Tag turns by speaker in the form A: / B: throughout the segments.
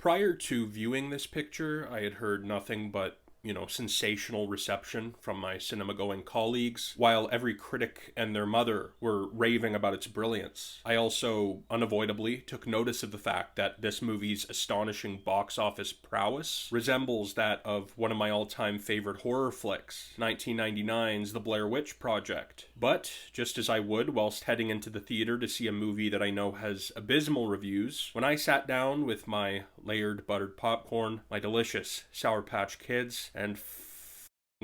A: Prior to viewing this picture, I had heard nothing but sensational reception from my cinema going colleagues, while every critic and their mother were raving about its brilliance. I also unavoidably took notice of the fact that this movie's astonishing box office prowess resembles that of one of my all-time favorite horror flicks, 1999's The Blair Witch Project. But, just as I would whilst heading into the theater to see a movie that I know has abysmal reviews, when I sat down with my layered buttered popcorn, my delicious Sour Patch Kids, and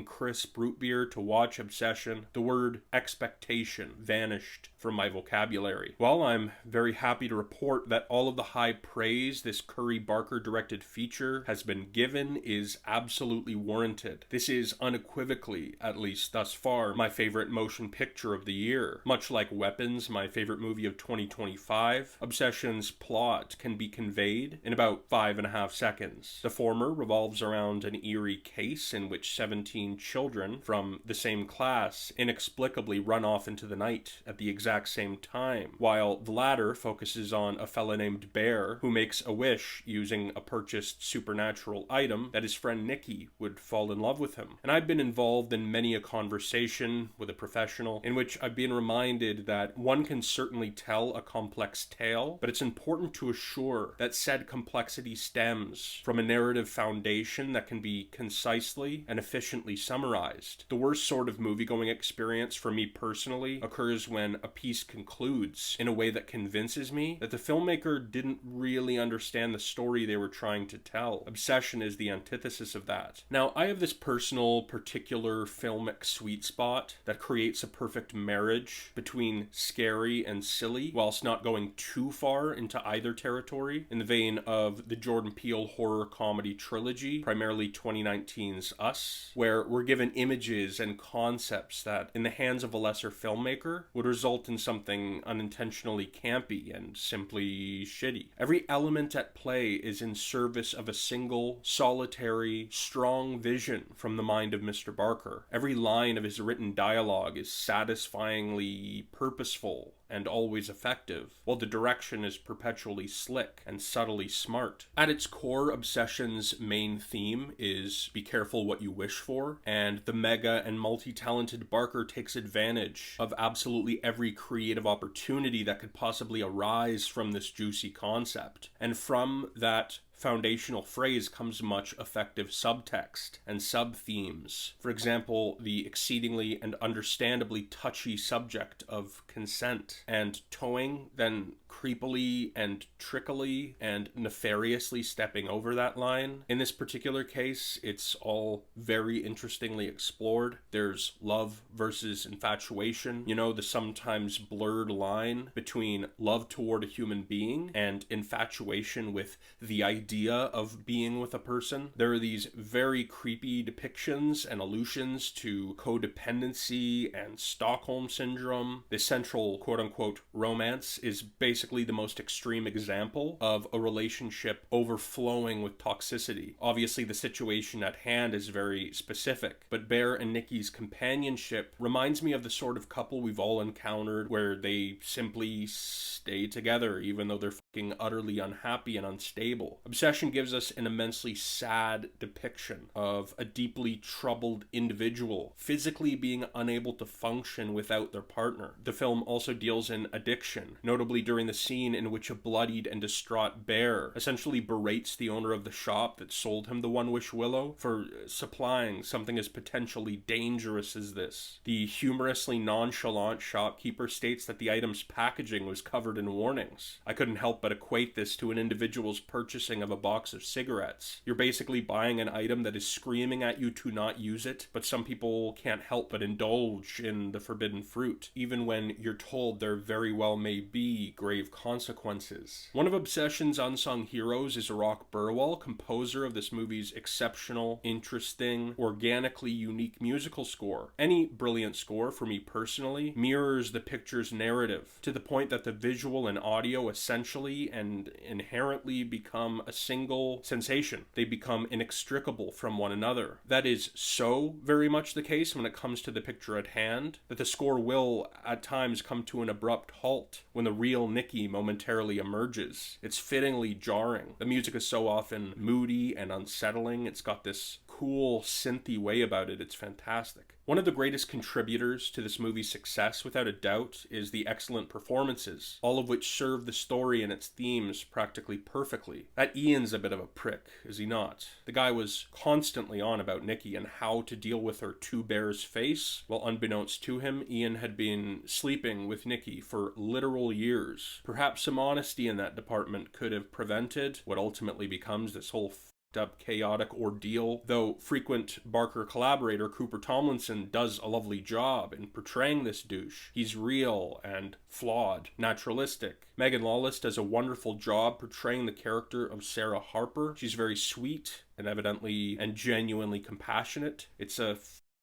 A: crisp root beer to watch Obsession, the word expectation vanished from my vocabulary. While I'm very happy to report that all of the high praise this Curry Barker directed feature has been given is absolutely warranted. This is unequivocally, at least thus far, my favorite motion picture of the year. Much like Weapons, my favorite movie of 2025, Obsession's plot can be conveyed in about 5.5 seconds. The former revolves around an eerie case in which 17 children from the same class inexplicably run off into the night at the exact same time, while the latter focuses on a fella named Bear who makes a wish using a purchased supernatural item that his friend Nicky would fall in love with him. And I've been involved in many a conversation with a professional in which I've been reminded that one can certainly tell a complex tale, but it's important to assure that said complexity stems from a narrative foundation that can be concisely and efficiently summarized. The worst sort of movie-going experience for me personally occurs when a piece concludes in a way that convinces me that the filmmaker didn't really understand the story they were trying to tell. Obsession is the antithesis of that. Now, I have this personal, particular filmic sweet spot that creates a perfect marriage between scary and silly, whilst not going too far into either territory, in the vein of the Jordan Peele horror comedy trilogy, primarily 2019's Us, where we're given images and concepts that, in the hands of a lesser filmmaker, would result in something unintentionally campy and simply shitty. Every element at play is in service of a single, solitary, strong vision from the mind of Mr. Barker. Every line of his written dialogue is satisfyingly purposeful and always effective, while the direction is perpetually slick and subtly smart. At its core, Obsession's main theme is be careful what you wish for, and the mega and multi-talented Barker takes advantage of absolutely every creative opportunity that could possibly arise from this juicy concept. And from that foundational phrase comes much effective subtext and sub-themes. For example, the exceedingly and understandably touchy subject of consent, and towing, then creepily and trickily and nefariously stepping over that line. In this particular case, it's all very interestingly explored. There's love versus infatuation, the sometimes blurred line between love toward a human being and infatuation with the idea of being with a person. There are these very creepy depictions and allusions to codependency and Stockholm syndrome. The central quote-unquote romance is basically the most extreme example of a relationship overflowing with toxicity. Obviously, the situation at hand is very specific, but Bear and Nicky's companionship reminds me of the sort of couple we've all encountered where they simply stay together even though they're fucking utterly unhappy and unstable. Obsession gives us an immensely sad depiction of a deeply troubled individual physically being unable to function without their partner. The film also deals in addiction, notably during the scene in which a bloodied and distraught Bear essentially berates the owner of the shop that sold him the One Wish Willow for supplying something as potentially dangerous as this. The humorously nonchalant shopkeeper states that the item's packaging was covered in warnings. I couldn't help but equate this to an individual's purchasing of a box of cigarettes. You're basically buying an item that is screaming at you to not use it, but some people can't help but indulge in the forbidden fruit, even when you're told there very well may be grave consequences. One of Obsession's unsung heroes is Rock Burwell, composer of this movie's exceptional, interesting, organically unique musical score. Any brilliant score, for me personally, mirrors the picture's narrative, to the point that the visual and audio essentially and inherently become a single sensation. They become inextricable from one another. That is so very much the case when it comes to the picture at hand, that the score will, at times, come to an abrupt halt when the real Nicky Nikki momentarily emerges. It's fittingly jarring. The music is so often moody and unsettling. It's got this cool synthy way about it. It's fantastic. One of the greatest contributors to this movie's success, without a doubt, is the excellent performances, all of which serve the story and its themes practically perfectly. That Ian's a bit of a prick, is he not? The guy was constantly on about Nikki and how to deal with her two-bears face, while unbeknownst to him, Ian had been sleeping with Nikki for literal years. Perhaps some honesty in that department could have prevented what ultimately becomes this whole up chaotic ordeal, though frequent Barker collaborator Cooper Tomlinson does a lovely job in portraying this douche. He's real and flawed, naturalistic. Megan Lawless does a wonderful job portraying the character of Sarah Harper. She's very sweet and evidently and genuinely compassionate. It's a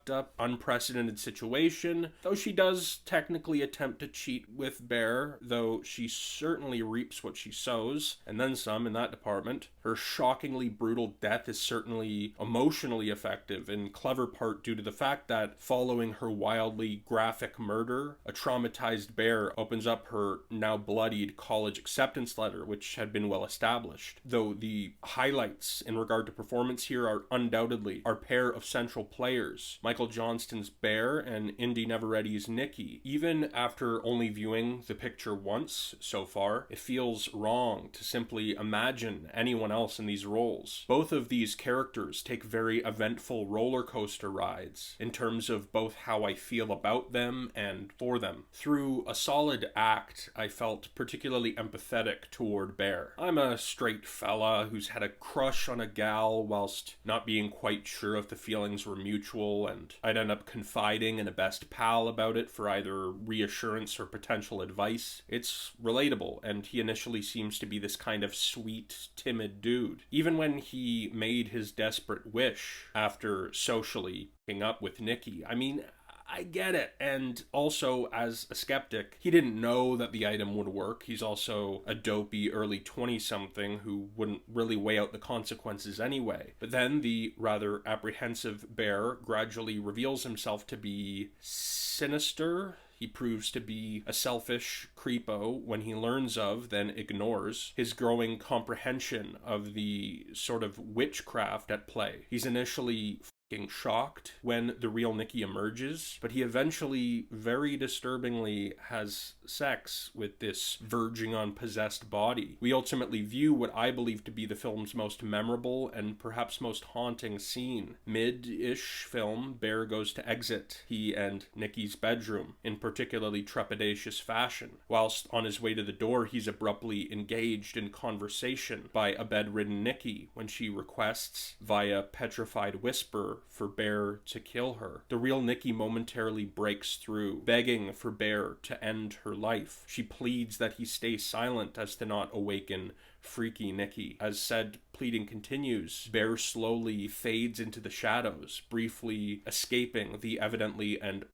A: up, unprecedented situation, though she does technically attempt to cheat with Bear, though she certainly reaps what she sows, and then some in that department. Her shockingly brutal death is certainly emotionally effective, in clever part due to the fact that following her wildly graphic murder, a traumatized Bear opens up her now bloodied college acceptance letter, which had been well established. Though the highlights in regard to performance here are undoubtedly our pair of central players, Michael Johnston's Bear and Indy Neveretti's Nikki. Even after only viewing the picture once so far, it feels wrong to simply imagine anyone else in these roles. Both of these characters take very eventful roller coaster rides in terms of both how I feel about them and for them. Through a solid act, I felt particularly empathetic toward Bear. I'm a straight fella who's had a crush on a gal whilst not being quite sure if the feelings were mutual, and I'd end up confiding in a best pal about it for either reassurance or potential advice. It's relatable, and he initially seems to be this kind of sweet, timid dude. Even when he made his desperate wish after socially hooking up with Nikki, I mean, I get it. And also, as a skeptic, he didn't know that the item would work. He's also a dopey early 20-something who wouldn't really weigh out the consequences anyway. But then the rather apprehensive Bear gradually reveals himself to be sinister. He proves to be a selfish creepo when he learns of, then ignores, his growing comprehension of the sort of witchcraft at play. He's initially shocked when the real Nikki emerges, but he eventually, very disturbingly, has sex with this verging on possessed body. We ultimately view what I believe to be the film's most memorable and perhaps most haunting scene. Mid-ish film, Bear goes to exit he and Nikki's bedroom in particularly trepidatious fashion. Whilst on his way to the door, he's abruptly engaged in conversation by a bedridden Nikki when she requests, via petrified whisper, for Bear to kill her. The real Nikki momentarily breaks through, begging for Bear to end her life. She pleads that he stay silent as to not awaken freaky Nikki. As said pleading continues, Bear slowly fades into the shadows, briefly escaping the evidently and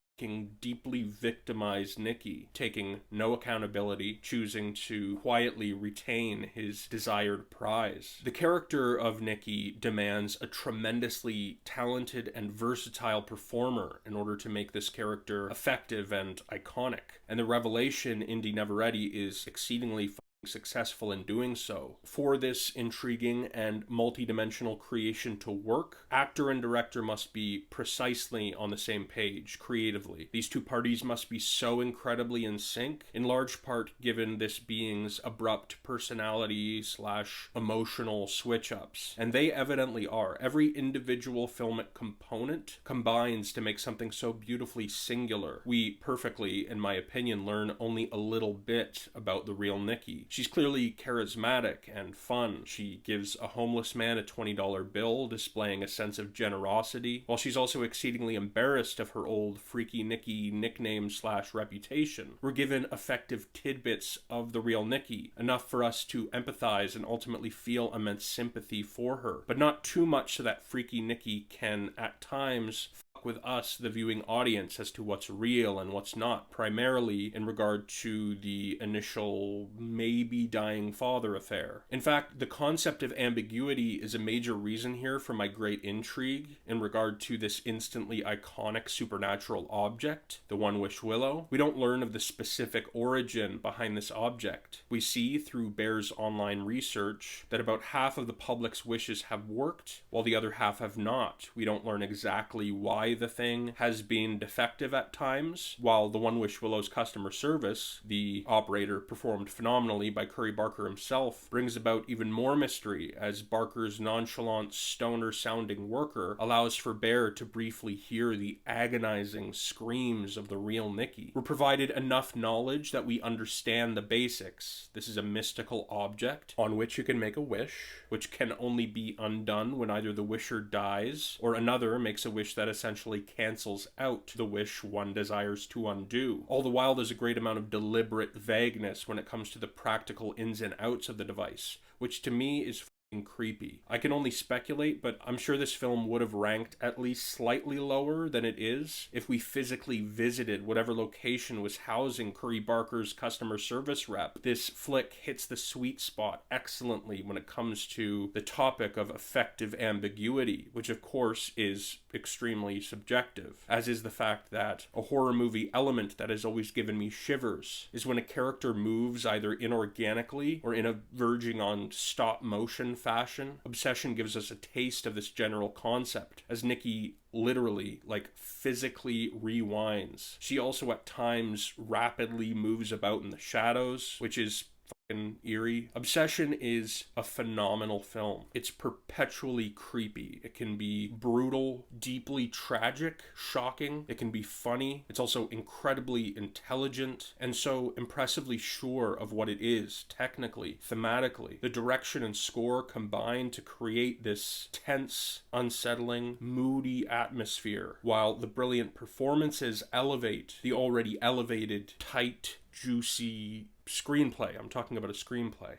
A: deeply victimized Nikki, taking no accountability, choosing to quietly retain his desired prize. The character of Nikki demands a tremendously talented and versatile performer in order to make this character effective and iconic. And the revelation Indy Neveretti is exceedingly successful in doing so. For this intriguing and multi-dimensional creation to work, actor and director must be precisely on the same page creatively. These two parties must be so incredibly in sync, in large part given this being's abrupt personality / emotional switch-ups. And they evidently are. Every individual filmic component combines to make something so beautifully singular. We perfectly, in my opinion, learn only a little bit about the real Nikki. She's clearly charismatic and fun. She gives a homeless man a $20 bill, displaying a sense of generosity, while she's also exceedingly embarrassed of her old Freaky Nikki nickname / reputation. We're given effective tidbits of the real Nikki, enough for us to empathize and ultimately feel immense sympathy for her, but not too much so that Freaky Nikki can, at times, with us, the viewing audience, as to what's real and what's not, primarily in regard to the initial maybe dying father affair. In fact, the concept of ambiguity is a major reason here for my great intrigue in regard to this instantly iconic supernatural object, the One Wish Willow. We don't learn of the specific origin behind this object. We see through Bear's online research that about half of the public's wishes have worked, while the other half have not. We don't learn exactly why the thing has been defective at times, while the One Wish Willow's customer service, the operator performed phenomenally by Curry Barker himself, brings about even more mystery as Barker's nonchalant, stoner-sounding worker allows for Bear to briefly hear the agonizing screams of the real Nikki. We're provided enough knowledge that we understand the basics. This is a mystical object on which you can make a wish, which can only be undone when either the wisher dies or another makes a wish that essentially cancels out the wish one desires to undo. All the while, there's a great amount of deliberate vagueness when it comes to the practical ins and outs of the device, which to me is creepy. I can only speculate, but I'm sure this film would have ranked at least slightly lower than it is if we physically visited whatever location was housing Curry Barker's customer service rep. This flick hits the sweet spot excellently when it comes to the topic of effective ambiguity, which of course is extremely subjective, as is the fact that a horror movie element that has always given me shivers is when a character moves either inorganically or in a verging on stop motion fashion. Obsession gives us a taste of this general concept, as Nikki literally, physically rewinds. She also at times rapidly moves about in the shadows, which is eerie. Obsession is a phenomenal film. It's perpetually creepy. It can be brutal, deeply tragic, shocking. It can be funny. It's also incredibly intelligent and so impressively sure of what it is, technically, thematically. The direction and score combine to create this tense, unsettling, moody atmosphere, while the brilliant performances elevate the already elevated, tight, juicy screenplay. I'm talking about a screenplay.